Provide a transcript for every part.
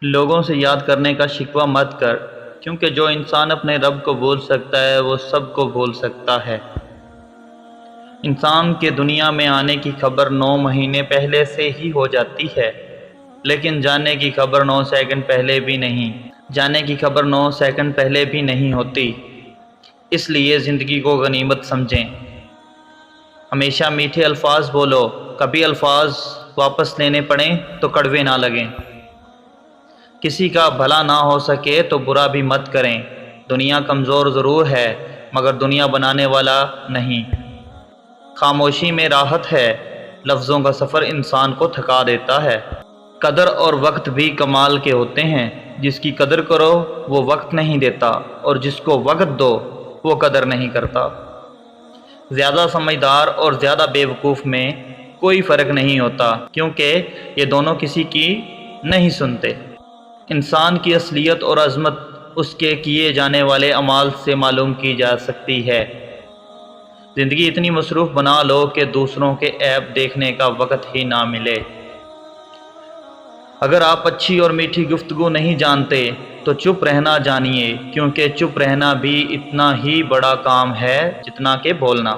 لوگوں سے یاد کرنے کا شکوہ مت کر، کیونکہ جو انسان اپنے رب کو بھول سکتا ہے وہ سب کو بھول سکتا ہے۔ انسان کے دنیا میں آنے کی خبر 9 مہینے پہلے سے ہی ہو جاتی ہے، لیکن جانے کی خبر 9 سیکنڈ پہلے بھی نہیں ہوتی۔ اس لیے زندگی کو غنیمت سمجھیں۔ ہمیشہ میٹھے الفاظ بولو، کبھی الفاظ واپس لینے پڑیں تو کڑوے نہ لگیں۔ کسی کا بھلا نہ ہو سکے تو برا بھی مت کریں۔ دنیا کمزور ضرور ہے مگر دنیا بنانے والا نہیں۔ خاموشی میں راحت ہے، لفظوں کا سفر انسان کو تھکا دیتا ہے۔ قدر اور وقت بھی کمال کے ہوتے ہیں۔ جس کی قدر کرو وہ وقت نہیں دیتا، اور جس کو وقت دو وہ قدر نہیں کرتا۔ زیادہ سمجھدار اور زیادہ بے وقوف میں کوئی فرق نہیں ہوتا، کیونکہ یہ دونوں کسی کی نہیں سنتے۔ انسان کی اصلیت اور عظمت اس کے کیے جانے والے اعمال سے معلوم کی جا سکتی ہے۔ زندگی اتنی مصروف بنا لو کہ دوسروں کے عیب دیکھنے کا وقت ہی نہ ملے۔ اگر آپ اچھی اور میٹھی گفتگو نہیں جانتے تو چپ رہنا جانیے، کیونکہ چپ رہنا بھی اتنا ہی بڑا کام ہے جتنا کہ بولنا۔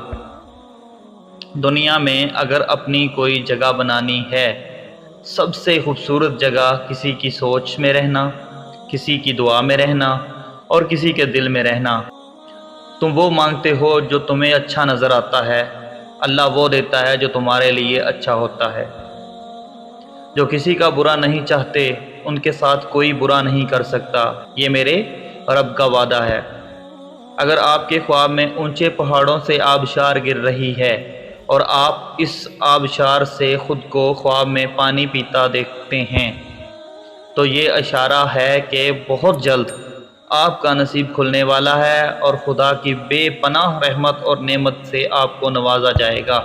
دنیا میں اگر اپنی کوئی جگہ بنانی ہے، سب سے خوبصورت جگہ کسی کی سوچ میں رہنا، کسی کی دعا میں رہنا اور کسی کے دل میں رہنا۔ تم وہ مانگتے ہو جو تمہیں اچھا نظر آتا ہے، اللہ وہ دیتا ہے جو تمہارے لیے اچھا ہوتا ہے۔ جو کسی کا برا نہیں چاہتے ان کے ساتھ کوئی برا نہیں کر سکتا، یہ میرے رب کا وعدہ ہے۔ اگر آپ کے خواب میں اونچے پہاڑوں سے آبشار گر رہی ہے اور آپ اس آبشار سے خود کو خواب میں پانی پیتا دیکھتے ہیں، تو یہ اشارہ ہے کہ بہت جلد آپ کا نصیب کھلنے والا ہے اور خدا کی بے پناہ رحمت اور نعمت سے آپ کو نوازا جائے گا۔